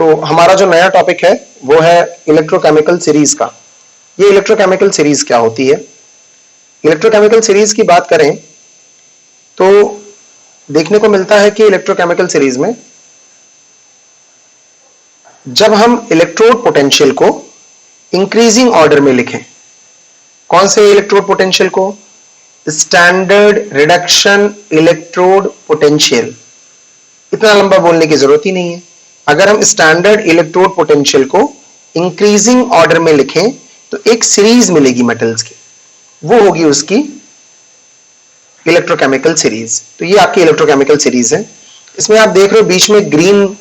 तो हमारा जो नया टॉपिक है वो है इलेक्ट्रोकेमिकल सीरीज का। ये इलेक्ट्रोकेमिकल सीरीज क्या होती है? इलेक्ट्रोकेमिकल सीरीज की बात करें तो देखने को मिलता है कि इलेक्ट्रोकेमिकल सीरीज में जब हम इलेक्ट्रोड पोटेंशियल को इंक्रीजिंग ऑर्डर में लिखें, कौन से इलेक्ट्रोड पोटेंशियल को? Standard reduction electrode potential. इतना लंबा बोलने की जरूरत ही नहीं है। अगर हम स्टैंडर्ड इलेक्ट्रोड पोटेंशियल को इंक्रीजिंग ऑर्डर में लिखें तो एक सीरीज मिलेगी मेटल्स की, वो होगी उसकी इलेक्ट्रोकेमिकल सीरीज। तो ये आपकी इलेक्ट्रोकेमिकल सीरीज है। इसमें आप देख रहे हो बीच में ग्रीन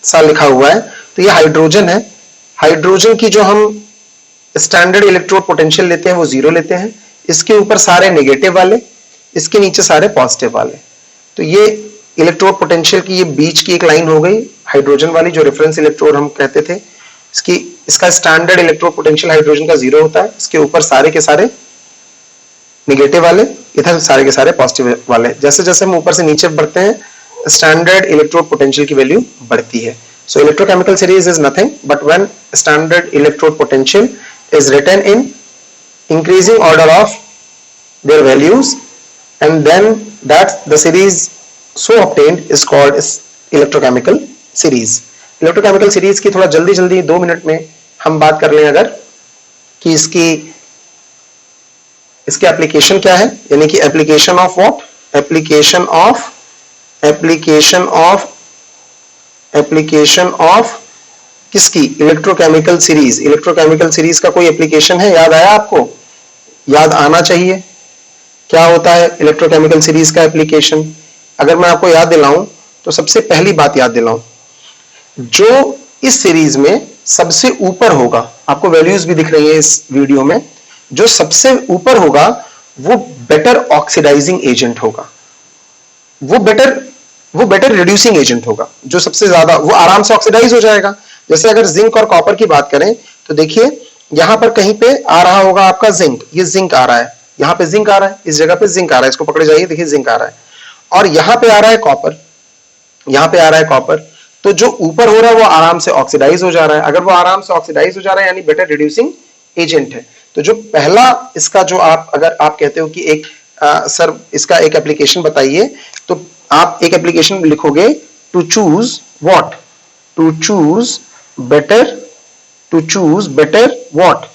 सा लिखा हुआ है, तो ये हाइड्रोजन है। हाइड्रोजन की जो हम स्टैंडर्ड इलेक्ट्रोड पोटेंशियल लेते हैं वो 0 लेते हैं। इसके ऊपर सारे नेगेटिव वाले, इसके नीचे सारे पॉजिटिव वाले। तो ये इलेक्ट्रोड पोटेंशियल की ये बीच की एक लाइन हो गई हाइड्रोजन वाली, जो रेफरेंस इलेक्ट्रोड हम कहते थे। इसका स्टैंडर्ड इलेक्ट्रोड पोटेंशियल हाइड्रोजन का 0 होता है। इसके ऊपर सारे के सारे नेगेटिव वाले, इधर सारे के सारे पॉजिटिव वाले। जैसे जैसे हम ऊपर से नीचे बढ़ते हैं, स्टैंडर्ड इलेक्ट्रोड पोटेंशियल की वैल्यू बढ़ती है। So electrochemical series is nothing but when standard electrode potential is written in increasing order of their values, and then that the series so obtained is called electrochemical series. electrochemical series की थोड़ा जल्दी जल्दी 2 minute में हम बात कर लें अगर कि इसके एप्लीकेशन क्या है, यानी कि application of what? Application of किसकी? Electrochemical series. इलेक्ट्रोकेमिकल सीरीज का कोई एप्लीकेशन है? याद आया आपको? याद आना चाहिए। क्या होता है इलेक्ट्रोकेमिकल सीरीज का एप्लीकेशन? अगर मैं आपको याद दिलाऊं तो सबसे पहली बात याद दिलाऊं, जो इस सीरीज में सबसे ऊपर होगा, आपको वैल्यूज भी दिख रही है इस वीडियो में, जो सबसे ऊपर होगा वो बेटर ऑक्सीडाइजिंग एजेंट होगा, वो बेटर रिड्यूसिंग एजेंट होगा। जो सबसे ज्यादा, वो आराम से ऑक्सीडाइज हो जाएगा। जैसे अगर जिंक और कॉपर की बात करें तो देखिए यहां पर कहीं पे आ रहा होगा आपका जिंक, ये जिंक आ रहा है, यहां पे जिंक आ रहा है, इस जगह पे जिंक आ रहा है, इसको पकड़े जाइए, देखिए जिंक आ रहा है। और यहां पे आ रहा है कॉपर, यहां पे आ रहा है कॉपर। तो जो ऊपर हो रहा है वो आराम से ऑक्सीडाइज हो जा रहा है। अगर वो आराम से ऑक्सीडाइज हो जा रहा है यानी बेटर रिड्यूसिंग एजेंट है। तो जो पहला इसका जो अगर आप कहते हो कि एक सर इसका एक एप्लीकेशन बताइए, तो आप एक एप्लीकेशन लिखोगे to choose what? To choose better what?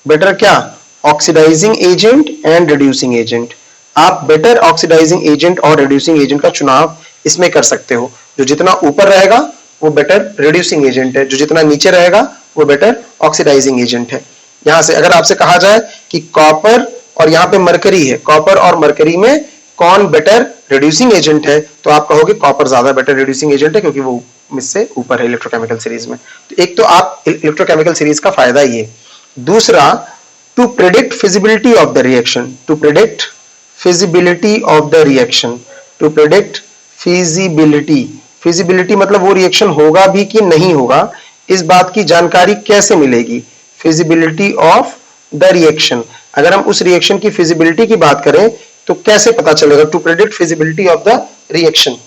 Better क्या? Oxidizing agent and reducing agent. आप बेटर ऑक्सीडाइजिंग एजेंट और रिड्यूसिंग एजेंट का चुनाव इसमें कर सकते हो। जो जितना ऊपर रहेगा वो बेटर रिड्यूसिंग एजेंट है, जो जितना नीचे रहेगा वो बेटर ऑक्सीडाइजिंग एजेंट है। यहां से अगर आपसे कहा जाए कि कॉपर और यहां पे मरकरी है, कॉपर और मरकरी में कौन बेटर रिड्यूसिंग एजेंट है, तो आप कहोगे कॉपर ज्यादा बेटर रिड्यूसिंग एजेंट है क्योंकि वो इससे ऊपर है इलेक्ट्रोकेमिकल सीरीज में। तो एक तो आप इलेक्ट्रोकेमिकल सीरीज का फायदा ये। दूसरा, to predict feasibility of the reaction. To predict feasibility of the reaction. To predict feasibility मतलब वो रिएक्शन होगा भी कि नहीं होगा, इस बात की जानकारी कैसे मिलेगी? Feasibility of the reaction. अगर हम उस रिएक्शन की फिजिबिलिटी की बात करें तो कैसे पता चलेगा? To predict feasibility of the reaction.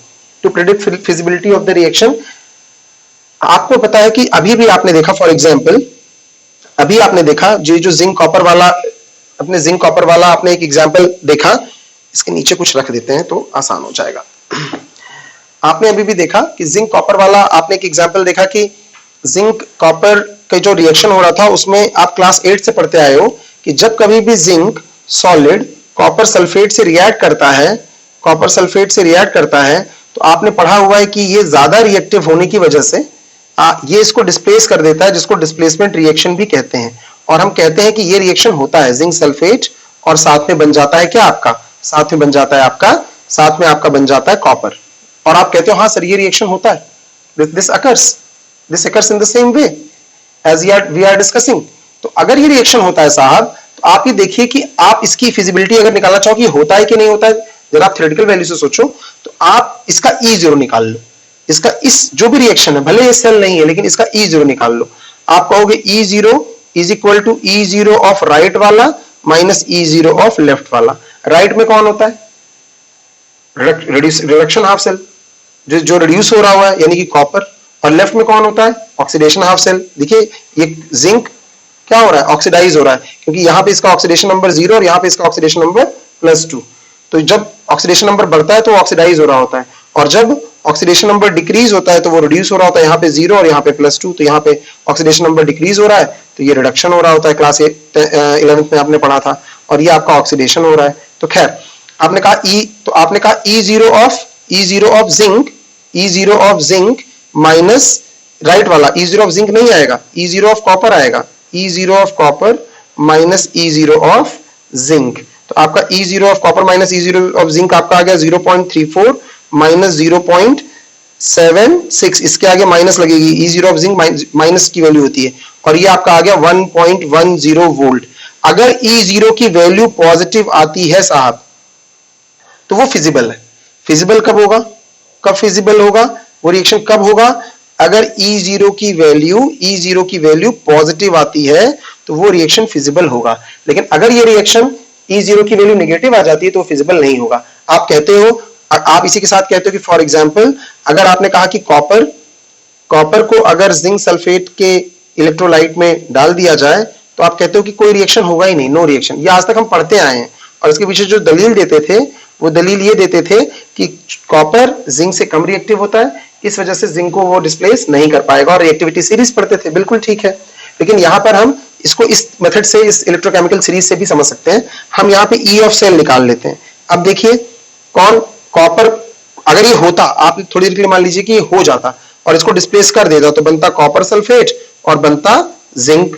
To predict feasibility of the reaction, आपको पता है कि अभी भी आपने देखा, फॉर एग्जांपल अभी आपने देखा जो जिंक कॉपर वाला, अपने जिंक कॉपर वाला आपने एक एग्जांपल देखा, इसके नीचे कुछ रख देते हैं तो आसान हो जाएगा। आपने अभी भी देखा कि जिंक कॉपर वाला आपने एक एग्जांपल देखा कि जिंक कॉपर का जो रिएक्शन हो रहा था उसमें आप क्लास 8 से पढ़ते आए हो कि जब कभी भी जिंक सॉलिड कॉपर सल्फेट से रिएक्ट करता है, कॉपर सल्फेट से रिएक्ट करता है, तो आपने पढ़ा हुआ है कि ये ज्यादा रिएक्टिव होने की वजह से ये इसको डिस्प्लेस कर देता है, जिसको डिस्प्लेसमेंट रिएक्शन भी कहते हैं। और हम कहते हैं कि ये रिएक्शन होता है जिंक सल्फेट और साथ में बन जाता है क्या आपका? साथ में बन जाता है आपका बन जाता है कॉपर। और आप कहते हो हाँ सर ये रिएक्शन होता है, this occurs in the same way as we are discussing. तो अगर ये रिएक्शन होता है साहब, तो आप ये देखिए कि आप इसकी फिजिबिलिटी अगर निकालना चाहो कि होता है कि नहीं होता है, जरा आप थ्योरेटिकल वैल्यू से सोचो, तो आप इसका E0 निकाल लो। इसका इस जो भी रिएक्शन है, भले ये सेल नहीं है लेकिन इसका E0 निकाल लो। आप कहोगे E0 is equal to E0 of right वाला माइनस E0 ऑफ लेफ्ट वाला। राइट में कौन होता है? रिडक्शन हाफ सेल, जो रिड्यूस हो रहा हुआ है यानी कि कॉपर, और लेफ्ट में कौन होता है, ऑक्सीडेशन हाफ सेल। देखिए ये जिंक क्या हो रहा है, ऑक्सीडाइज हो रहा है, क्योंकि यहाँ पे इसका ऑक्सीडेशन नंबर 0 और यहाँ पे इसका ऑक्सीडेशन नंबर +2। तो जब ऑक्सीडेशन नंबर बढ़ता है तो ऑक्सीडाइज हो रहा होता है, और जब ऑक्सीडेशन नंबर डिक्रीज होता है तो वो रिड्यूस हो रहा होता है, यहाँ पे 0 और यहाँ पे +2। तो यहाँ पे ऑक्सीडेशन नंबर डिक्रीज हो रहा है तो ये रिडक्शन हो रहा होता है, क्लास 11th में आपने पढ़ा था, और ये आपका ऑक्सीडेशन हो रहा है। तो खैर आपने कहा तो आपने कहा E0 of zinc minus right वाला E0 ऑफ जिंक नहीं आएगा, E0 ऑफ कॉपर आएगा, E0 of copper minus E0 of zinc. तो आपका E0 of copper minus E0 of zinc आपका आ गया 0.34 माइनस 0.76, इसके आगे माइनस लगेगी, E0 ऑफ जिंक माइनस की वैल्यू होती है, और ये आपका आ गया 1.10 वोल्ट। अगर E0 की वैल्यू पॉजिटिव आती है साहब तो वो फिजिबल है। फिजिबल कब होगा, कब फिजिबल होगा, वो रिएक्शन कब होगा, अगर E0 की वैल्यू पॉजिटिव आती है तो वो रिएक्शन फिजिबल होगा। लेकिन अगर ये रिएक्शन E0 की वैल्यू नेगेटिव आ जाती है तो फिजिबल नहीं होगा। आप कहते हो, आप इसी के साथ कहते हो कि फॉर एग्जांपल अगर आपने कहा कि कॉपर को अगर जिंक सल्फेट के इलेक्ट्रोलाइट में डाल दिया जाए तो आप कहते हो कि कोई रिएक्शन होगा ही नहीं, नो रिएक्शन। ये आज तक हम पढ़ते आए हैं, और इसके पीछे जो दलील देते थे वो दलील ये देते थे कि कॉपर जिंक से कम रिएक्टिव होता है, इस वजह से जिंक को वो डिस्प्लेस नहीं कर पाएगा, और रिएक्टिविटी सीरीज पढ़ते थे, बिल्कुल ठीक है। लेकिन यहां पर हम इसको इस मेथड से, इस इलेक्ट्रोकेमिकल सीरीज से भी समझ सकते हैं। हम यहाँ पे E ऑफ सेल निकाल लेते हैं। अब देखिए कॉपर अगर ये होता, आप थोड़ी देर के लिए मान लीजिए कि ये हो जाता और इसको डिस्प्लेस कर देता तो बनता कॉपर सल्फेट और बनता जिंक,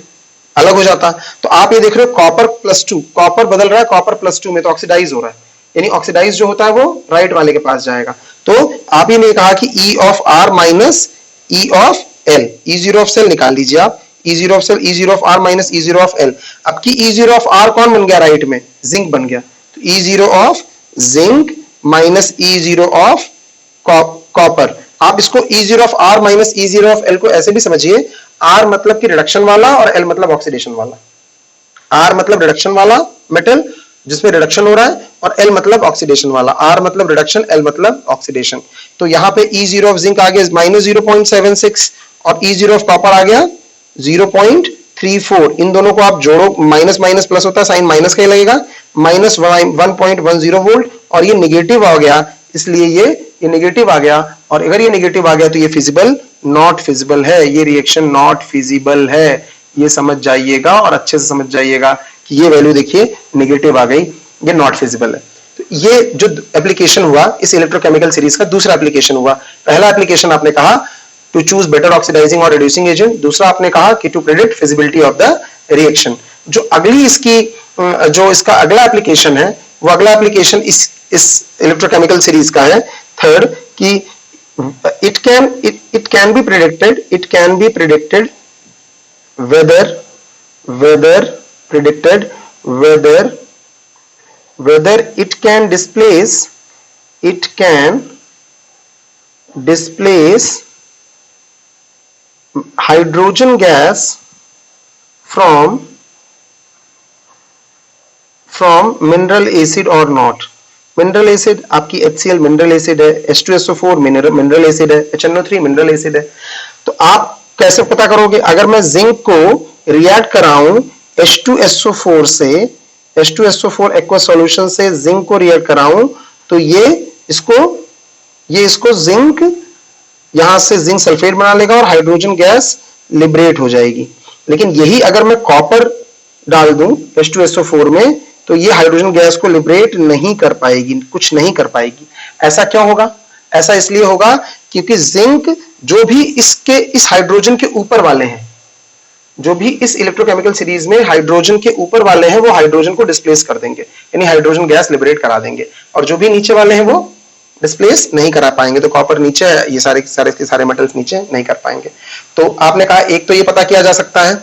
अलग हो जाता। तो आप ये देख रहे हो कॉपर +2, कॉपर बदल रहा है कॉपर +2 में, तो ऑक्सीडाइज हो रहा है, यानी ऑक्सीडाइज जो होता है वो राइट वाले के पास जाएगा। तो आप ही ने कहा कि E of R minus E of L, E0 of cell निकाल लीजिए आप, E0 of cell, E0 of R minus E0 of L। अब की E0 ऑफ R कौन बन गया राइट में, जिंक बन गया, तो E0 of zinc minus E0 of copper. आप इसको E0 of R minus E0 of L को ऐसे भी समझिए, R मतलब कि रिडक्शन वाला और L मतलब ऑक्सीडेशन वाला। R मतलब रिडक्शन वाला मेटल जिसमें रिडक्शन हो रहा है, और L मतलब ऑक्सीडेशन वाला। R मतलब रिडक्शन, L मतलब ऑक्सीडेशन। तो यहाँ पे E0 ऑफ जिंक आ गया -0.76 और E0 ऑफ कॉपर आ गया 0.34। इन दोनों को आप जोड़ो, माइनस माइनस प्लस होता है, साइन माइनस का ही लगेगा, -1.10 वोल्ट, और ये निगेटिव आ गया, इसलिए ये नेगेटिव आ गया। और अगर ये नेगेटिव आ गया तो ये फिजिबल नॉट फिजिबल है, ये रिएक्शन नॉट फिजिबल है। ये समझ जाइएगा और अच्छे से समझ जाइएगा कि ये वैल्यू देखिए नेगेटिव आ गई, ये नॉट फिजिबल है। तो ये जो एप्लीकेशन हुआ इस इलेक्ट्रोकेमिकल सीरीज का, दूसरा एप्लीकेशन हुआ। पहला एप्लीकेशन आपने कहा टू चूज बेटर ऑक्सीडाइजिंग और रिड्यूसिंग एजेंट, दूसरा आपने कहा कि to predict feasibility of the reaction. जो अगली इसकी जो इसका अगला एप्लीकेशन है, वो अगला एप्लीकेशन इस इलेक्ट्रोकेमिकल सीरीज का है थर्ड, कि it can be predicted whether it can displace hydrogen gas from mineral acid or not। Mineral acid आपकी HCl मिनरल एसिड है, H2SO4 मिनरल एसिड है, HNO3 मिनरल एसिड है। तो आप कैसे पता करोगे, अगर मैं जिंक को रिएक्ट कराऊं H2SO4 से, H2SO4 एक्वा सॉल्यूशन से जिंक को रिएक्ट कराऊं, तो ये इसको जिंक, यहां से जिंक सल्फेट बना लेगा और हाइड्रोजन गैस लिबरेट हो जाएगी। लेकिन यही अगर मैं कॉपर डाल दूं H2SO4 में, तो ये हाइड्रोजन गैस को लिबरेट नहीं कर पाएगी, कुछ नहीं कर पाएगी। ऐसा क्यों होगा, ऐसा इसलिए होगा क्योंकि जिंक जो भी इस हाइड्रोजन के ऊपर वाले हैं, जो भी इस इलेक्ट्रोकेमिकल सीरीज में हाइड्रोजन के ऊपर वाले हैं, वो हाइड्रोजन को डिस्प्लेस कर देंगे, यानी हाइड्रोजन गैस लिबरेट करा देंगे, और जो भी नीचे वाले हैं वो डिस्प्लेस नहीं करा पाएंगे। तो कॉपर नीचे, ये सारे मेटल्स नीचे नहीं कर पाएंगे। तो आपने कहा एक तो ये पता किया जा सकता है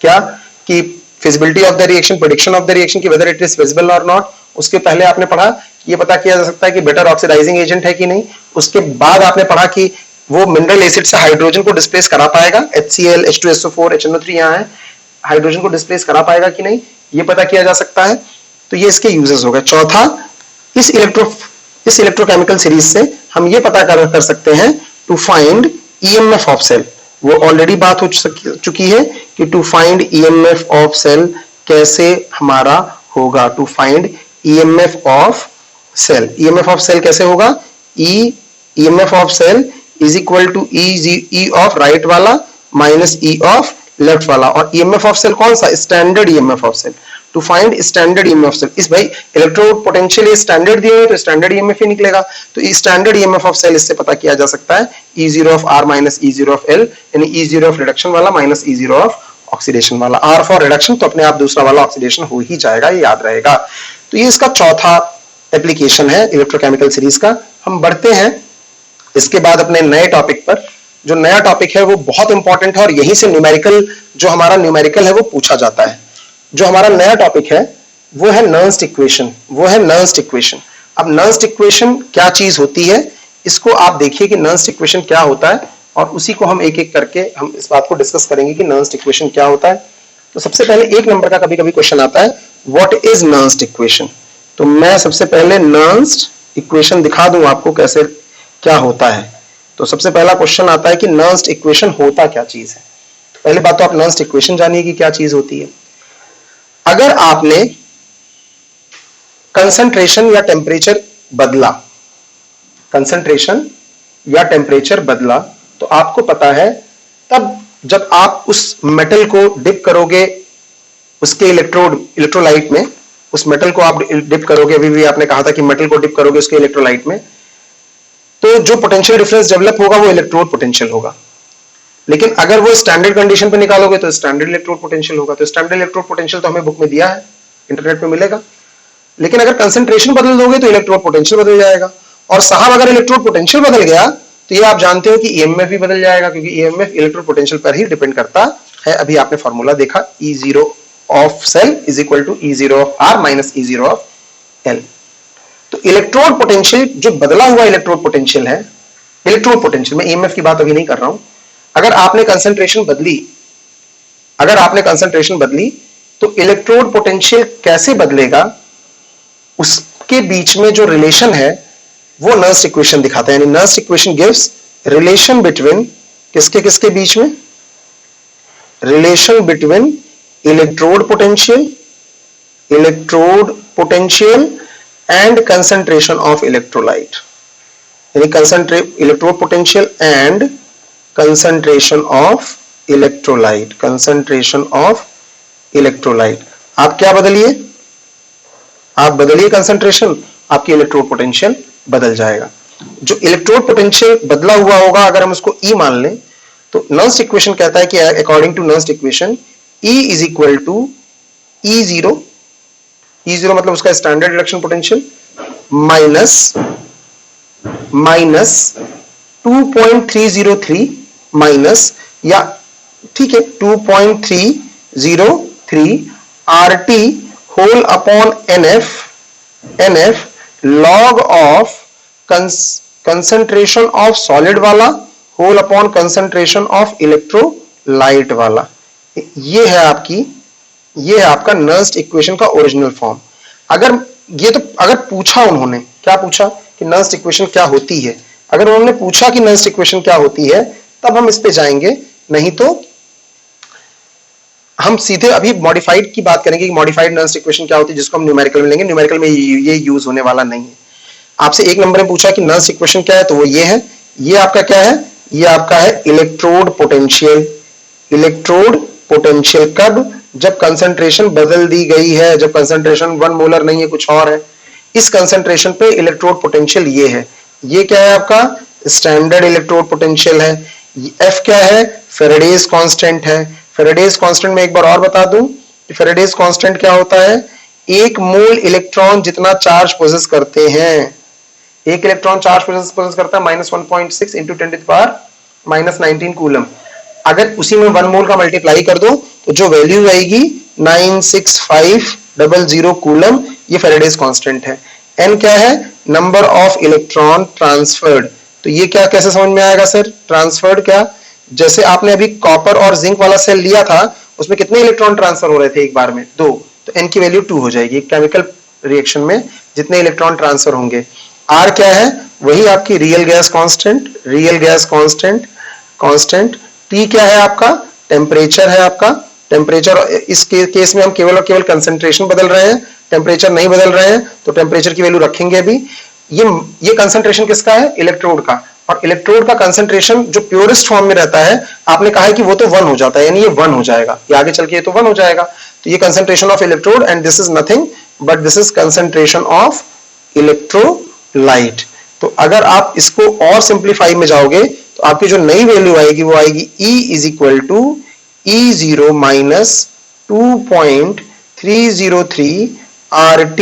क्या कि feasibility of the reaction, prediction of the reaction की वेदर इट इज फिजिबल और नॉट। उसके पहले आपने पढ़ा ये पता किया जा सकता है कि बेटर ऑक्सीडाइजिंग एजेंट है कि नहीं। उसके बाद आपने पढ़ा कि वो मिनरल एसिड से हाइड्रोजन को डिस्प्लेस करा पाएगा, HCl, H2SO4, HNO3 यहाँ है, हाइड्रोजन को डिस्प्लेस करा पाएगा कि नहीं, ये पता किया जा सकता है। तो ये इसके यूजेस हो गए। चौथा, इस इलेक्ट्रोकेमिकल सीरीज से हम ये पता कर सकते हैं to find EMF of cell, वो ऑलरेडी बात हो चुकी है कि to find EMF of cell कैसे हमारा होगा, to find EMF of cell. EMF of cell कैसे होगा, EMF of cell is equal to E of right वाला माइनस ई ऑफ लेफ्ट वाला। और ईएमएफ ऑफ सेल कौन सा, standard EMF of cell, to find standard EMF cell. इस भाई electrode potential standard दिए हुए तो स्टैंडर्ड ईएमएफ ही निकलेगा, तो स्टैंडर्ड ईएमएफ ऑफ सेल इससे पता किया जा सकता है E0 of R minus E0 of L, यानी E0 ऑफ रिडक्शन वाला माइनस E0 ऑफ ऑक्सीडेशन वाला। R फॉर रिडक्शन तो अपने आप दूसरा वाला ऑक्सीडेशन हो ही जाएगा, ये याद रहेगा। तो ये इसका चौथा एप्लीकेशन है इलेक्ट्रोकेमिकल सीरीज का। हम बढ़ते हैं इसके बाद अपने नए टॉपिक पर। जो नया टॉपिक है वो बहुत इंपॉर्टेंट है और यहीं से न्यूमेरिकल, जो हमारा न्यूमेरिकल है वो पूछा जाता है। जो हमारा नया टॉपिक है वो है नर्न्स्ट इक्वेशन, वो है नर्न्स्ट इक्वेशन। अब नर्न्स्ट इक्वेशन क्या चीज होती है, इसको आप देखिए कि नर्न्स्ट इक्वेशन क्या होता है, और उसी को हम एक एक करके हम इस बात को डिस्कस करेंगे कि नर्न्स्ट इक्वेशन क्या होता है। तो सबसे पहले 1 नंबर का कभी कभी क्वेश्चन आता है, व्हाट इज नर्न्स्ट इक्वेशन। तो मैं सबसे पहले नर्न्स्ट इक्वेशन दिखा दूं आपको कैसे क्या होता है। तो सबसे पहला क्वेश्चन आता है कि नर्न्स्ट इक्वेशन होता क्या चीज है। तो पहली बात तो आप नर्न्स्ट इक्वेशन जानिए कि क्या चीज होती है। अगर आपने कंसंट्रेशन या टेम्परेचर बदला, कंसंट्रेशन या टेम्परेचर बदला, तो आपको पता है तब जब आप उस मेटल को डिप करोगे उसके इलेक्ट्रोलाइट में, उस मेटल को आप डिप करोगे, अभी भी आपने कहा था कि मेटल को डिप करोगे उसके इलेक्ट्रोलाइट में, तो जो पोटेंशियल डिफरेंस डेवलप होगा वो इलेक्ट्रोड पोटेंशियल होगा। लेकिन अगर वो स्टैंडर्ड कंडीशन पे निकालोगे तो स्टैंडर्ड इलेक्ट्रोड पोटेंशियल होगा। तो स्टैंडर्ड इलेक्ट्रोड पोटेंशियल तो हमें बुक में दिया है, इंटरनेट पे मिलेगा। लेकिन अगर कंसंट्रेशन बदल दोगे तो इलेक्ट्रोड पोटेंशियल बदल जाएगा। और साहब अगर इलेक्ट्रोड पोटेंशियल बदल गया तो ये आप जानते हो कि ईएमएफ भी बदल जाएगा, क्योंकि ईएमएफ इलेक्ट्रोड पोटेंशियल पर ही डिपेंड करता है। अभी आपने फॉर्मूला देखा, E0 of cell is equal to E0 of R minus E0 of L। तो इलेक्ट्रोड पोटेंशियल जो बदला हुआ इलेक्ट्रोड पोटेंशियल है, इलेक्ट्रोड पोटेंशियल, मैं ईएमएफ की बात अभी नहीं कर रहा हूं। अगर आपने कंसंट्रेशन बदली, अगर आपने कंसंट्रेशन बदली तो इलेक्ट्रोड पोटेंशियल कैसे बदलेगा, उसके बीच में जो रिलेशन है वो नर्न्स्ट इक्वेशन दिखाता है। यानी Nernst equation gives relation between किसके किसके बीच में, relation between electrode potential and concentration of electrolyte, यानी electrode potential and concentration of electrolyte, concentration of electrolyte. आप क्या बदलिए, आप बदलिए कंसंट्रेशन, आपकी इलेक्ट्रोड पोटेंशियल बदल जाएगा। जो इलेक्ट्रोड पोटेंशियल बदला हुआ होगा अगर हम उसको E मान लें, तो नर्न्स्ट इक्वेशन कहता है कि according to Nernst equation E is equal to E0, E0 मतलब उसका standard reduction potential, minus 2.303 minus, या ठीक है 2.303 RT whole upon NF log of concentration of solid वाला whole upon concentration of electrolyte वाला। ये है आपका नर्न्स्ट इक्वेशन का ओरिजिनल फॉर्म। अगर पूछा उन्होंने, क्या पूछा कि नर्न्स्ट इक्वेशन क्या होती है, अगर उन्होंने पूछा कि नर्न्स्ट इक्वेशन क्या होती है तब हम इस पे जाएंगे, नहीं तो हम सीधे अभी मॉडिफाइड की बात करेंगे कि मॉडिफाइड नर्न्स्ट इक्वेशन क्या होती है, जिसको हम न्यूमेरिकल में लेंगे। न्यूमेरिकल में ये यूज होने वाला नहीं है। आपसे 1 नंबर में पूछा कि नर्न्स्ट इक्वेशन क्या है, तो वो ये है। ये आपका क्या है, ये आपका है इलेक्ट्रोड पोटेंशियल। इलेक्ट्रोड पोटेंशियल कब, जब कंसंट्रेशन बदल दी गई है, जब कंसंट्रेशन 1 मोलर नहीं है कुछ और है, इस कंसंट्रेशन पे इलेक्ट्रोड पोटेंशियल ये है। ये क्या है आपका स्टैंडर्ड इलेक्ट्रोड पोटेंशियल है। F क्या है, फेराडेज कांस्टेंट है। फेराडेज कांस्टेंट में एक बार और बता दूं, फेराडेज कांस्टेंट क्या होता है, 1 मोल इलेक्ट्रॉन जितना चार्ज पोजेस करते हैं, 1 इलेक्ट्रॉन चार्ज पोजेस करता है -1.6 इंटू 10⁻⁻19 कूलम। अगर उसी में 1 मोल का मल्टीप्लाई कर दो तो जो वैल्यू आएगी 96500 कूलम, ये फेराडेज कांस्टेंट है। n क्या है, नंबर ऑफ इलेक्ट्रॉन ट्रांसफर्ड। तो ये क्या कैसे समझ में आएगा सर, ट्रांसफर्ड क्या, जैसे आपने अभी कॉपर और जिंक वाला सेल लिया था, उसमें कितने इलेक्ट्रॉन ट्रांसफर हो रहे थे एक बार में, 2, तो n की वैल्यू 2 हो जाएगी। केमिकल रिएक्शन में जितने इलेक्ट्रॉन ट्रांसफर होंगे। R क्या है, वही आपकी real gas constant, real gas constant constant. T क्या है आपका? टेम्परेचर है आपका। टेम्परेचर इस केस में हम केवल और केवल कंसंट्रेशन बदल रहे हैं, टेम्परेचर नहीं बदल रहे हैं, तो टेम्परेचर की वैल्यू रखेंगे अभी। ये कंसंट्रेशन किसका है? इलेक्ट्रोड का। और इलेक्ट्रोड का कंसंट्रेशन जो प्योरेस्ट फॉर्म में रहता है, आपने कहा है कि वो तो 1 हो जाता है, यानी ये 1 हो जाएगा, ये आगे चल के ये तो 1 हो जाएगा। तो ये concentration of electrode, and this is nothing but this is concentration of electrolyte. तो अगर आप इसको और सिंप्लीफाई में जाओगे तो आपकी जो नई वैल्यू आएगी वो आएगी E is equal to E0 माइनस 2.303 RT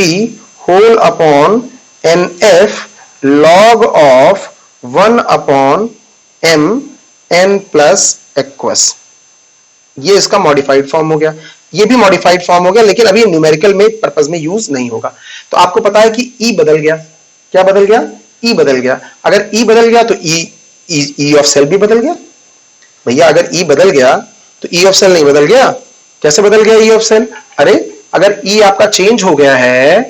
whole upon NF log of 1 upon M N plus aqueous. ये इसका मॉडिफाइड फॉर्म हो गया। ये भी मॉडिफाइड फॉर्म हो गया, लेकिन अभी न्यूमेरिकल में पर्पस में यूज नहीं होगा। तो आपको पता है कि E बदल गया। क्या बदल गया? E बदल गया। अगर E बदल गया तो E ऑफ सेल भी बदल गया। भैया अगर E बदल गया तो E ऑफ सेल नहीं बदल गया? कैसे बदल गया E ऑफ सेल? अरे अगर E आपका चेंज हो गया है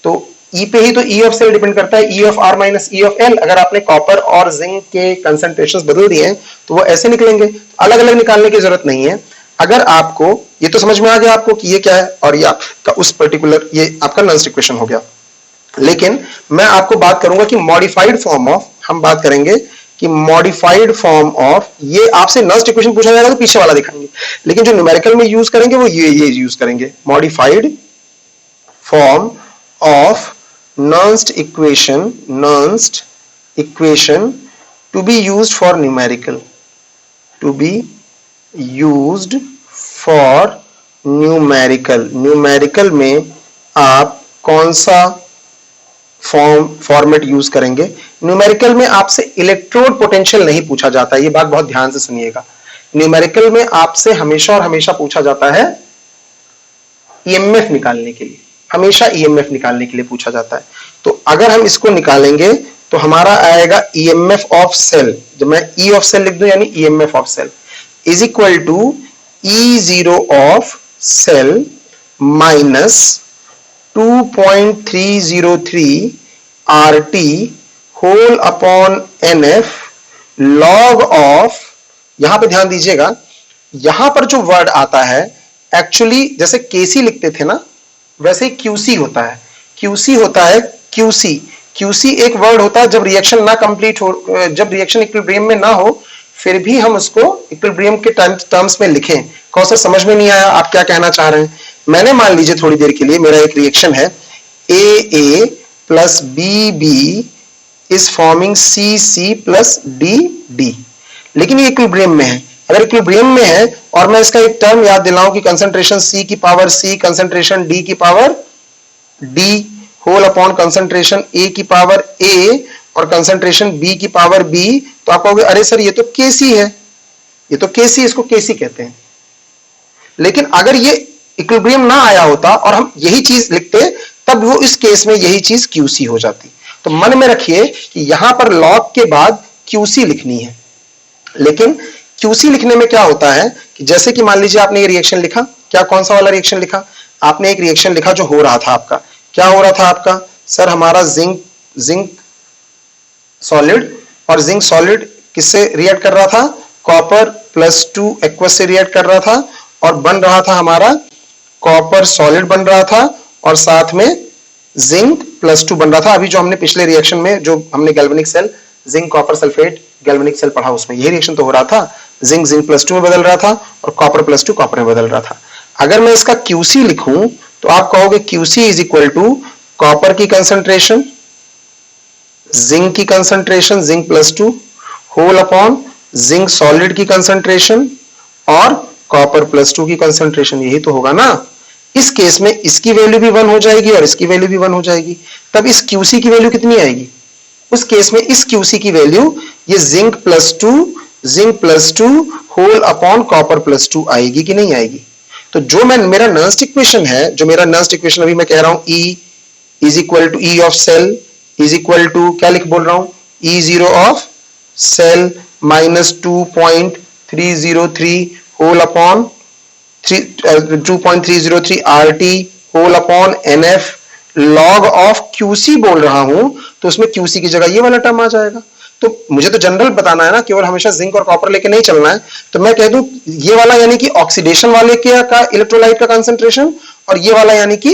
तो E पे ही तो E ऑफ सेल डिपेंड करता है, E of R minus E of L। अगर आपने कॉपर और जिंक के कंसंट्रेशंस बदल दिए हैं तो वो ऐसे निकलेंगे, अलग अलग निकालने की जरूरत नहीं है। अगर आपको ये तो समझ में आ गया आपको कि ये क्या है और ये आपका उस पर्टिकुलर, ये आपका नॉन इक्वेशन हो गया। लेकिन मैं आपको बात करूंगा कि मॉडिफाइड फॉर्म ऑफ, हम बात करेंगे कि मॉडिफाइड फॉर्म ऑफ, ये आपसे नॉन इक्वेशन पूछा जाएगा तो पीछे वाला दिखाएंगे, लेकिन जो न्यूमेरिकल में यूज करेंगे वो ये यूज करेंगे, modified form of nernst equation to be used for numerical, to be used for numerical में आप कौन सा फॉर्मेट यूज करेंगे? न्यूमेरिकल में आपसे इलेक्ट्रोड पोटेंशियल नहीं पूछा जाता है, ये बात बहुत ध्यान से सुनिएगा। न्यूमेरिकल में आपसे हमेशा और हमेशा पूछा जाता है ईएमएफ निकालने के लिए, हमेशा ईएमएफ निकालने के लिए पूछा जाता है। तो अगर हम इसको निकालेंगे तो हमारा आएगा ईएमएफ ऑफ सेल, जब मैं ई ऑफ सेल लिख दूं यानी EMF of cell is equal to E0 of cell minus 2.303 RT whole upon NF log of, यहां पे ध्यान दीजिएगा, यहां पर जो वर्ड आता है एक्चुअली जैसे केसी लिखते थे ना वैसे क्यूसी होता है। क्यूसी होता है क्यूसी। क्यूसी एक वर्ड होता है जब रिएक्शन ना कंप्लीट हो, जब रिएक्शन इक्विलिब्रियम में ना हो फिर भी हम उसको इक्विलिब्रियम के टर्म्स में लिखें। कौन सा समझ में नहीं आया आप क्या कहना चाह रहे हैं? मैंने मान लीजिए थोड़ी देर के लिए मेरा एक रिएक्शन है AA plus BB is forming CC plus DD, लेकिन ये इक्विलिब्रियम में है। अगर इक्विलिब्रियम में है और मैं इसका एक टर्म याद दिलाऊं कि कंसंट्रेशन C की पावर C, कंसंट्रेशन D की power D whole upon concentration A की पावर A और कंसंट्रेशन B की पावर B, तो आप कहोगे अरे सर ये तो Kc है, ये तो Kc, इसको Kc कहते हैं। लेकिन अगर ये इक्विलिब्रियम ना आया होता और हम यही चीज लिखते तब वो इस केस में यही चीज QC हो जाती। तो मन में रखिए कि यहां पर लॉग के बाद QC लिखनी है। लेकिन QC लिखने में क्या होता है कि जैसे कि मान लीजिए आपने ये रिएक्शन लिखा, क्या कौन सा वाला रिएक्शन लिखा? आपने एक रिएक्शन लिखा जो हो रहा था आपका, क्या हो रहा था आपका? सर हमारा जिंक सॉलिड, और जिंक सॉलिड किससे रिएक्ट कर रहा था? कॉपर प्लस 2 एक्वस से रिएक्ट कर रहा था और बन रहा था हमारा कॉपर सॉलिड बन रहा था और साथ में जिंक प्लस 2 बन रहा था। अभी जो हमने पिछले रिएक्शन में जो हमने galvanic cell zinc copper sulphate galvanic cell पढ़ा उसमें यही रिएक्शन तो हो रहा था, जिंक प्लस 2 में बदल रहा था और कॉपर प्लस 2 कॉपर में बदल रहा था। अगर मैं इसका QC लिखूं तो आप कहोगे QC is equal to copper की कंसंट्रेशन, जिंक की concentration zinc plus 2 whole upon zinc solid की कंसंट्रेशन और कॉपर प्लस 2 की कंसंट्रेशन, यही तो होगा ना। इस केस में इसकी वैल्यू भी 1 हो जाएगी और इसकी वैल्यू भी 1 हो जाएगी, तब इस QC की वैल्यू कितनी आएगी? उस केस में इस QC की वैल्यू ये zinc plus 2 whole upon copper plus 2 आएगी कि नहीं आएगी? तो जो मेरा नर्स्ट इक्वेशन है, जो मेरा नर्स्ट इक्वेशन अभी मैं कह रहा हूं E is equal to E of cell is equal to, क्या लिख बोल रहा हूं? E0 of cell minus 2.303 whole upon 2.303 RT whole upon NF log of QC बोल रहा हूं, तो उसमें QC की जगह ये वाला टर्म आ जाएगा। तो मुझे तो जनरल बताना है ना, केवल हमेशा जिंक और कॉपर लेके नहीं चलना है। तो मैं कह दूं ये वाला यानी कि ऑक्सीडेशन वाले का इलेक्ट्रोलाइट का कंसंट्रेशन, और ये वाला यानी कि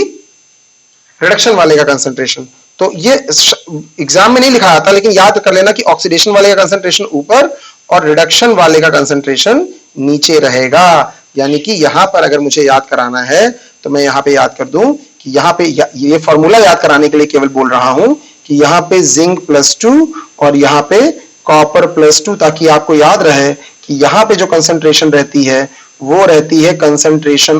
रिडक्शन वाले का कंसंट्रेशन। तो ये एग्जाम में नहीं लिखा आता, लेकिन याद कर लेना कि ऑक्सीडेशन वाले का कंसंट्रेशन ऊपर और रिडक्शन वाले का कंसंट्रेशन नीचे रहेगा। यानी कि यहां पर अगर मुझे याद कराना है तो मैं यहां पे याद कर दूं कि यहां पे ये फॉर्मूला याद कराने के लिए केवल बोल रहा हूं कि यहां पे जिंक +2 और यहां पे कॉपर +2, ताकि आपको याद रहे कि यहां पे जो कंसंट्रेशन रहती है वो रहती है कंसंट्रेशन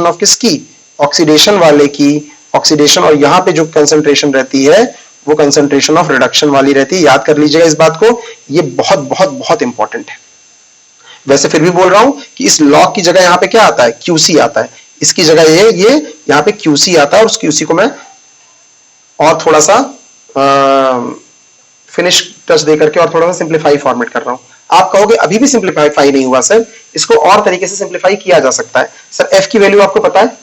ऑफ किसकी, ऑक्सीडेशन वाले की, ऑक्सीडेशन, और यहां पे जो कंसंट्रेशन रहती है वो कंसंट्रेशन ऑफ रिडक्शन वाली रहती है। याद कर लीजिएगा इस बात को, ये बहुत बहुत बहुत इंपॉर्टेंट है। वैसे फिर भी बोल रहा हूं कि इस लॉग की जगह यहां पे क्या आता है, क्यूसी आता है, इसकी जगह ये यहां पे क्यूसी आता है, और उस क्यूसी को मैं और थोड़ा सा फिनिश टच दे करके और थोड़ा सा सिंप्लीफाई फॉर्मेट कर रहा हूं। आप कहोगे अभी भी सिंप्लीफाई नहीं हुआ सर, इसको और तरीके से सिंप्लीफाई किया जा सकता है। सर एफ की वैल्यू आपको पता है,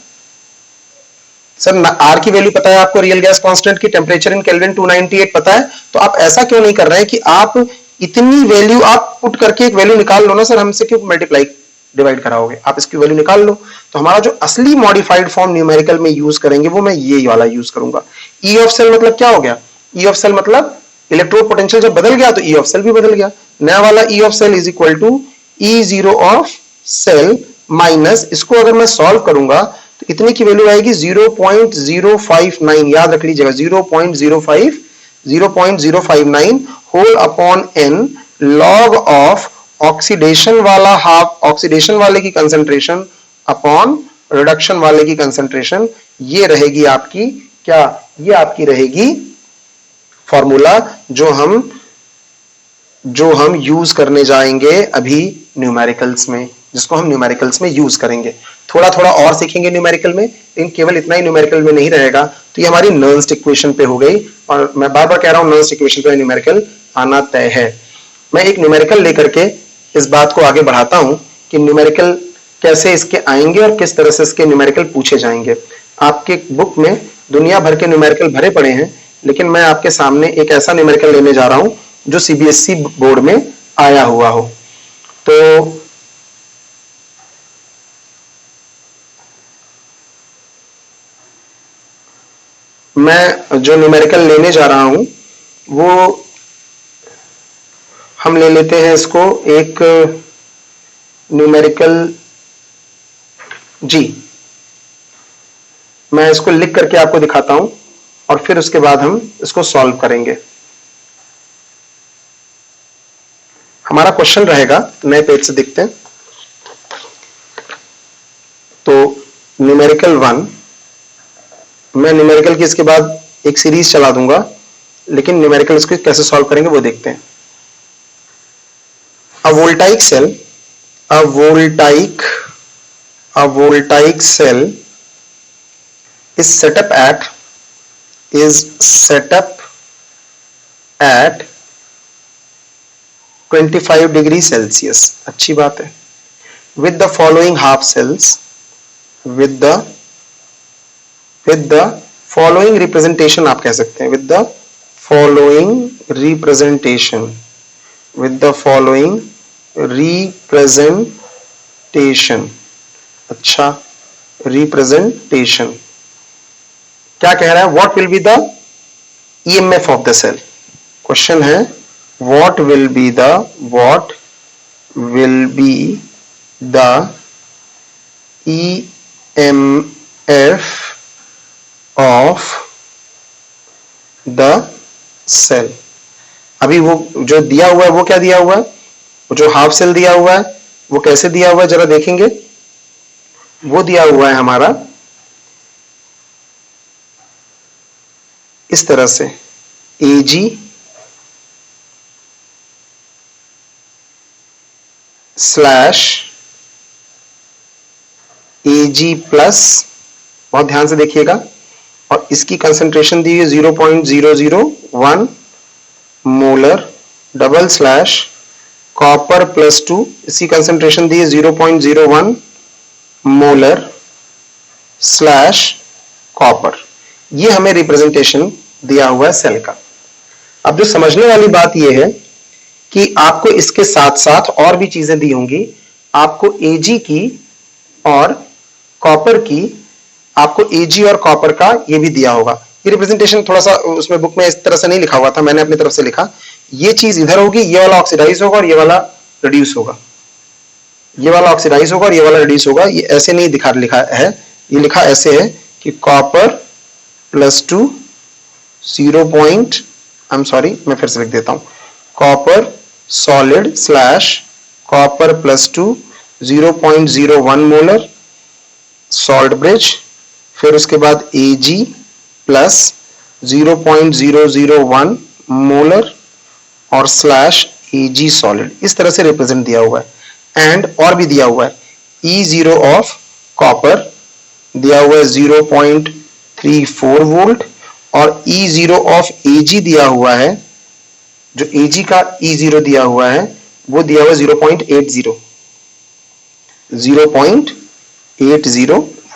सर आर की वैल्यू पता है आपको, रियल गैस कांस्टेंट की, टेम्परेचर इन केल्विन 298 पता है, तो आप ऐसा क्यों नहीं कर रहे हैं कि आप इतनी वैल्यू आप पुट करके एक वैल्यू निकाल लो ना सर, हमसे क्यों मल्टीप्लाई डिवाइड कराओगे, आप इसकी वैल्यू निकाल लो। तो हमारा जो असली मॉडिफाइड फॉर्म न्यूमेरिकल में यूज करेंगे वो मैं ये वाला यूज करूंगा। ई ऑफ सेल मतलब क्या हो गया, ई ऑफ सेल मतलब इलेक्ट्रोड पोटेंशियल जब बदल गया तो ई ऑफ सेल भी बदल गया। नया वाला E of cell is equal to E0 of cell minus, इसको अगर मैं सॉल्व करूंगा तो इतने की वैल्यू आएगी 0.059, याद रख लीजिएगा 0.059 whole upon n log of oxidation वाला हाफ, ऑक्सीडेशन वाले की कंसंट्रेशन अपॉन रिडक्शन वाले की कंसंट्रेशन। ये रहेगी आपकी क्या, ये आपकी रहेगी फॉर्मूला जो हम यूज करने जाएंगे अभी न्यूमेरिकल्स में, जिसको हम न्यूमेरिकल्स में यूज करेंगे। थोड़ा थोड़ा और सीखेंगे न्यूमेरिकल में, लेकिन केवल इतना ही न्यूमेरिकल में नहीं रहेगा। तो ये हमारी नर्न्स्ट इक्वेशन पे हो गई, और मैं बार बार कह रहा हूं नर्न्स्ट इक्वेशन पे न्यूमेरिकल आना तय है। मैं एक न्यूमेरिकल लेकर के इस बात को आगे बढ़ाता हूं कि न्यूमेरिकल कैसे इसके आएंगे और किस तरह से इसके न्यूमेरिकल पूछे जाएंगे। आपके बुक में दुनिया भर के न्यूमेरिकल भरे पड़े हैं, लेकिन मैं आपके सामने एक ऐसा न्यूमेरिकल लेने जा रहा हूं जो सीबीएसई बोर्ड में आया हुआ हो। तो मैं जो न्यूमेरिकल लेने जा रहा हूं वो हम ले लेते हैं इसको एक न्यूमेरिकल जी, मैं इसको लिख करके आपको दिखाता हूं और फिर उसके बाद हम इसको सॉल्व करेंगे। हमारा क्वेश्चन रहेगा, नए पेज से देखते हैं। तो न्यूमेरिकल 1, मैं न्यूमेरिकल की इसके बाद एक सीरीज चला दूंगा, लेकिन न्यूमेरिकल इसको कैसे सॉल्व करेंगे वो देखते हैं। A voltaic cell, a voltaic cell is set up at 25 degree Celsius, अच्छी बात है। with the following half cells, with the following representation आप कह सकते हैं, with the following representation, अच्छा रिप्रेजेंटेशन क्या कह रहा है, what will be the EMF of the cell. Question है what will be the EMF of the cell. अभी वो जो दिया हुआ है वो क्या दिया हुआ है, वो जो हाफ सेल दिया हुआ है वो कैसे दिया हुआ है जरा देखेंगे। वो दिया हुआ है हमारा इस तरह से Ag स्लैश Ag प्लस, बहुत ध्यान से देखिएगा, और इसकी कंसंट्रेशन दी है 0.001 मोलर, डबल स्लैश कॉपर +2, इसकी कंसंट्रेशन दी है 0.01 मोलर स्लैश कॉपर। ये हमें रिप्रेजेंटेशन दिया हुआ है सेल का। अब जो समझने वाली बात यह है कि आपको इसके साथ साथ और भी चीजें दी होंगी, आपको एजी की और कॉपर की, आपको एजी और कॉपर का ये भी दिया होगा। ये रिप्रेजेंटेशन थोड़ा सा उसमें बुक में इस तरह से नहीं लिखा हुआ था, मैंने अपनी तरफ से लिखा। ये चीज इधर होगी, ये वाला ऑक्सीडाइज होगा और ये वाला रिड्यूस होगा, ये वाला ऑक्सीडाइज होगा और ये वाला रिड्यूस होगा। ये ऐसे नहीं दिखा लिखा है, ये लिखा ऐसे है कि कॉपर +2 मैं फिर से लिख देता हूं, copper solid / copper +2 0.01 molar salt bridge, फिर उसके बाद Ag प्लस 0.001 मोलर और /Ag सॉलिड, इस तरह से रिप्रेजेंट दिया हुआ है। एंड और भी दिया हुआ है, E0 ऑफ कॉपर दिया हुआ है 0.34 वोल्ट और E0 ऑफ Ag दिया हुआ है, जो Ag का E0 दिया हुआ है वो दिया हुआ है 0.80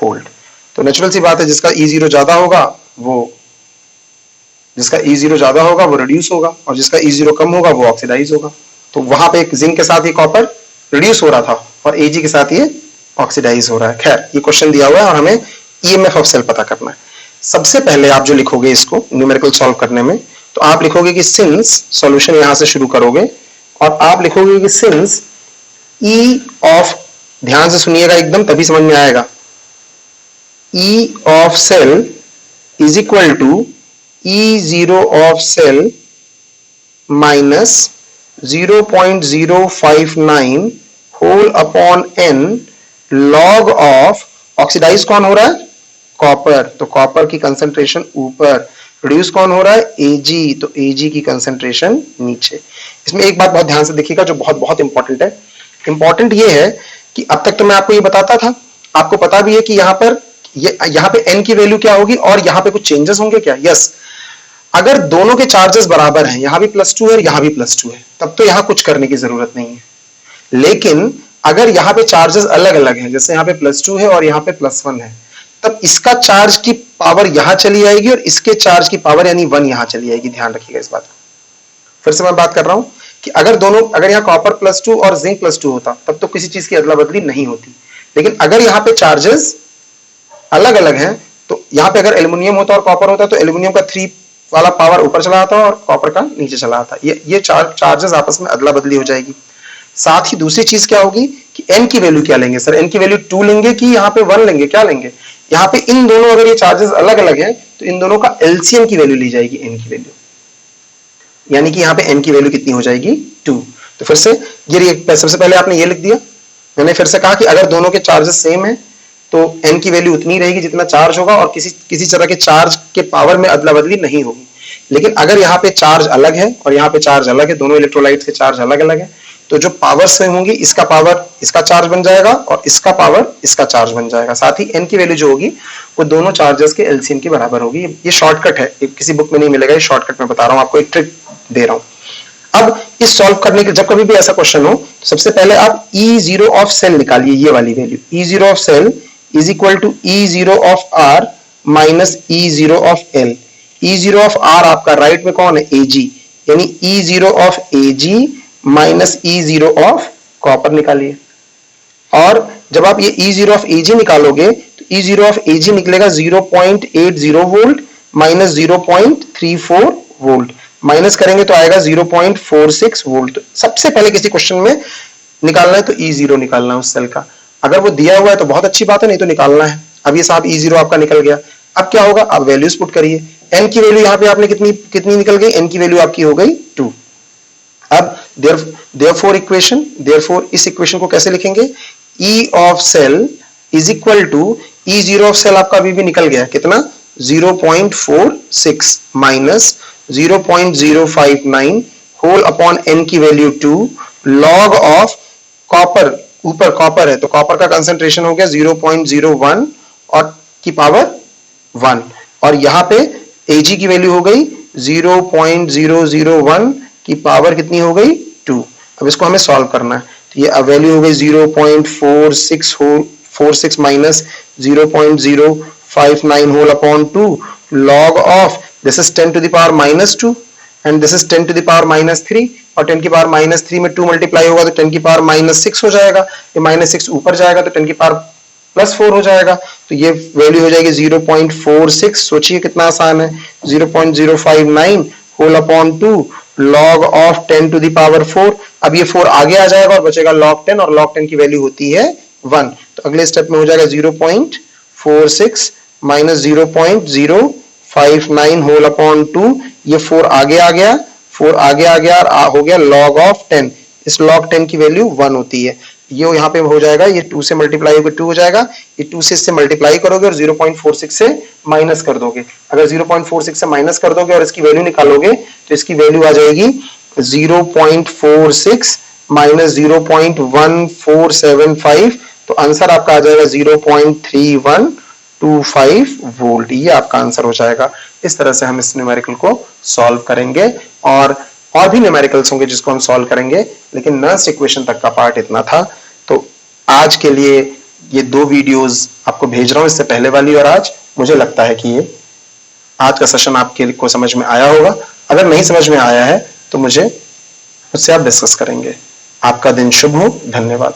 वोल्ट। तो नेचुरल सी बात है, जिसका E0 ज्यादा होगा वो रिड्यूस होगा और जिसका E0 कम होगा वो ऑक्सीडाइज होगा। तो वहां पे एक जिंक के साथ ये कॉपर रिड्यूस हो रहा था और Ag के साथ ये ऑक्सीडाइज हो रहा है। खैर, ये क्वेश्चन दिया हुआ है और हमें EMF ऑफ सेल पता करना है। सबसे पहले आप जो लिखोगे इसको न्यूमेरिकल सॉल्व करने में, तो आप लिखोगे कि सिंस, सॉल्यूशन यहां से शुरू करोगे और आप लिखोगे कि सिंस E ऑफ, ध्यान से सुनिएगा एकदम, तभी समझ में आएगा, E of cell is equal to E0 of cell minus 0.059 whole upon n log of, oxidise कौन हो रहा है? कॉपर, तो कॉपर की कंसंट्रेशन ऊपर, रिड्यूस कौन हो रहा है? Ag, तो Ag की कंसंट्रेशन नीचे। इसमें एक बात बहुत ध्यान से देखिएगा जो बहुत बहुत इंपॉर्टेंट है। इंपॉर्टेंट ये है कि अब तक तो मैं आपको ये बताता था, आपको पता भी है कि यहाँ पे n की वैल्यू क्या होगी और यहाँ पे कुछ चेंजेस होंगे क्या? यस, अगर दोनों के चार्जेस बराबर हैं, यहां भी +2 है और यहां भी +2 है, तब तो यहां कुछ करने की जरूरत नहीं है। लेकिन अगर यहां पे चार्जेस अलग अलग हैं, जैसे यहां पे +2 है और यहां पे +1 है, तब इसका चार्ज की पावर यहां चली आएगी और इसके चार्ज की पावर यानी 1 यहां चली आएगी। ध्यान रखिएगा इस बात को। फिर से मैं बात कर रहा हूं कि अगर यहां कॉपर +2 और जिंक +2 होता, तब तो किसी चीज की अदला बदली नहीं होती। लेकिन अगर यहां पे चार्जेस अलग अलग हैं, तो यहां पे अगर एल्यूमिनियम होता और कॉपर होता, तो एल्यूमिनियम का 3 वाला पावर ऊपर चला आता और कॉपर का नीचे चला आता। ये चार्जेस आपस में अदला बदली हो जाएगी। साथ ही दूसरी चीज क्या होगी कि n की वैल्यू क्या लेंगे? सर, n की वैल्यू 2 लेंगे कि यहाँ पे 1 लेंगे? क्या लेंगे? यहाँ पे इन दोनों, अगर ये चार्जेस अलग अलग है तो इन दोनों का एलसीएम की वैल्यू ली जाएगी, n की वैल्यू, यानी कि यहाँ पे n की वैल्यू कितनी हो जाएगी? 2। तो फिर से ये सबसे पहले आपने ये लिख दिया। मैंने फिर से कहा कि अगर दोनों के चार्जेस सेम है तो n की वैल्यू उतनी रहेगी जितना चार्ज होगा और किसी तरह के चार्ज के पावर में अदला बदली नहीं होगी। लेकिन अगर यहाँ पे चार्ज अलग है और यहाँ पे चार्ज अलग है, दोनों इलेक्ट्रोलाइट्स के चार्ज अलग अलग है, तो जो पावर से होंगी, इसका पावर इसका चार्ज बन जाएगा और इसका पावर इसका चार्ज बन जाएगा। साथ ही n की वैल्यू जो होगी वो दोनों चार्जेस के एलसीएम के बराबर होगी। ये शॉर्टकट है, किसी बुक में नहीं मिलेगा, ये शॉर्टकट में बता रहा हूँ आपको, एक ट्रिक दे रहा हूँ। अब इस सॉल्व करने के जब कभी भी ऐसा क्वेश्चन हो, तो सबसे पहले आप E0 ऑफ सेल निकालिए, ये वाली वैल्यू E0 of cell is equal to E0 of R minus E0 of L। E0 of R आपका राइट में कौन है? Ag, यानी E0 of Ag minus E0 of copper निकालिए। और जब आप ये E0 ऑफ Ag निकालोगे तो E0 ऑफ Ag निकलेगा 0.80 वोल्ट माइनस 0.34 वोल्ट, माइनस करेंगे तो आएगा 0.46 वोल्ट। सबसे पहले किसी क्वेश्चन में निकालना है तो E0 निकालना है उस सेल का। अगर वो दिया हुआ है तो बहुत अच्छी बात है, नहीं तो निकालना है। अब ये साहब E0 आपका निकल गया। अब क्या होगा? आप वैल्यूज पुट करिए। n की वैल्यू यहाँ पे आपने कितनी निकल गई? n की वैल्यू आपकी हो गई 2। अब देयरफॉर इस इक्वेशन को कैसे लिखेंगे? E of cell is equal to E0 of cell आपका अभी भी निकल गया, कितना? 0.46 माइनस 0.059 होल अपॉन n की वैल्यू 2 लॉग ऑफ कॉपर, ऊपर कॉपर है तो कॉपर का कंसंट्रेशन हो गया 0.01 और की पावर 1, और यहां पे Ag की वैल्यू हो गई 0.001 की पावर कितनी हो गई? 2। अब इसको हमें सॉल्व करना है, तो ये वैल्यू हो गई 0.46 minus 0.059 whole upon 2 log of, this is 10 to the power -2, and this is 10 to the power -3 और 10 की पावर -3 में 2 मल्टीप्लाई होगा तो 10 की पावर -6 हो जाएगा, ये -6 ऊपर जाएगा तो 10 की पावर +4 हो जाएगा, तो ये वैल्यू हो जाएगी 0.46। सोचिए कितना आसान है, 0.059 whole upon 2 log of 10 to the power 4। अब ये 4 आगे आ जाएगा और बचेगा log 10 और log 10 की वैल्यू होती है 1, तो अगले स्टेप में हो जाएगा 0.46 माइनस 0.059 होल अपॉन 2, ये 4 आगे आ गया, 4 आगे आ गया और हो गया log ऑफ 10, इस log 10 की वैल्यू 1 होती है, ये यहाँ पे हो जाएगा, ये 2 से मल्टीप्लाई होकर 2 हो जाएगा, ये 2 से इससे मल्टीप्लाई करोगे और 0.46 से माइनस कर दोगे, अगर 0.46 से माइनस कर दोगे और इसकी वैल्यू निकालोगे तो इसकी वैल्यू आ जाएगी 0.46 माइनस 0.1475, तो आंसर आपका आ जाएगा 0.3125 वोल्ट, ये आपका आंसर हो जाएगा। इस तरह से हम इस न्यूमेरिकल को सॉल्व करेंगे और भी न्यूमेरिकल्स होंगे जिसको हम सॉल्व करेंगे, लेकिन नर्स इक्वेशन तक का पार्ट इतना था। तो आज के लिए ये 2 वीडियोस आपको भेज रहा हूं, इससे पहले वाली और आज। मुझे लगता है कि ये आज का सेशन आपके को समझ में आया होगा, अगर नहीं समझ में आया है तो मुझसे आप डिस्कस करेंगे। आपका दिन शुभ हो, धन्यवाद।